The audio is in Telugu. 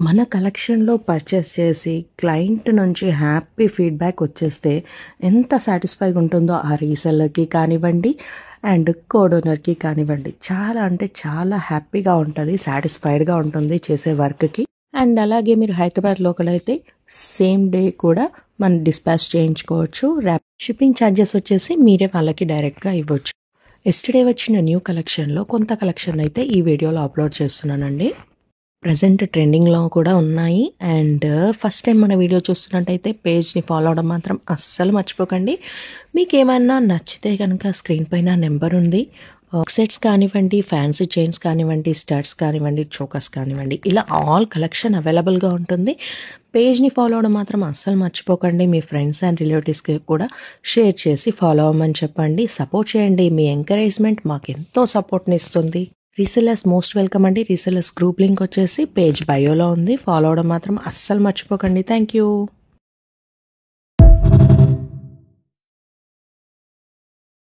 మన కలెక్షన్‌లో పర్చేస్ చేసి క్లయింట్ నుంచి హ్యాపీ ఫీడ్‌బ్యాక్ వచ్చేస్తే ఎంత సాటిస్ఫైగా ఉంటుందో ఆ రీసెల్లర్‌కి కానివ్వండి అండ్ కోడ్ ఓనర్‌కి కానివ్వండి. చాలా అంటే చాలా హ్యాపీగా ఉంటది. సాటిస్ఫైడ్‌గా ఉంటుంది చేసే వర్క్‌కి. అండ్ అలాగే మీరు హైదరాబాద్ లోకల్ అయితే సేమ్ డే కూడా మనం డిస్పాచ్ చేయించుకోవచ్చు. షిప్పింగ్ ఛార్జెస్ వచ్చేసి మీరే వాళ్ళకి డైరెక్ట్‌గా ఇవ్వచ్చు. యెస్టర్‌డే వచ్చిన న్యూ కలెక్షన్‌లో కొంత కలెక్షన్ అయితే ఈ వీడియోలో అప్‌లోడ్ చేస్తున్నానండి. ప్రెజెంట్ ట్రెండింగ్‌లో కూడా ఉన్నాయి. అండ్ ఫస్ట్ టైం మన వీడియో చూస్తున్నట్టయితే పేజ్‌ని ఫాలో అవ్వడం మాత్రం అస్సలు మర్చిపోకండి. మీకేమన్నా నచ్చితే గనక స్క్రీన్ పైన నెంబర్ ఉంది. సెట్స్ కానివ్వండి, ఫ్యాన్సీ చైన్స్ కానివ్వండి, స్టడ్స్ కానివ్వండి, చోకర్స్ కానివ్వండి, ఇలా ఆల్ కలెక్షన్ అవైలబుల్‌గా ఉంటుంది. పేజ్‌ని ఫాలో అవ్వడం మాత్రం అస్సలు మర్చిపోకండి. మీ ఫ్రెండ్స్ అండ్ రిలేటివ్స్‌కి కూడా షేర్ చేసి ఫాలో అవ్వమని చెప్పండి. సపోర్ట్ చేయండి. మీ ఎంకరేజ్‌మెంట్ మాకెంతో సపోర్ట్‌నిస్తుంది. రీసెల్లర్స్ మోస్ట్ వెల్కమ్ అండి. రీసెల్లర్స్ గ్రూప్ లింక్ వచ్చేసి పేజ్ బయోలో ఉంది. ఫాలో అవ్వడం మాత్రం అస్సలు మర్చిపోకండి. Thank you.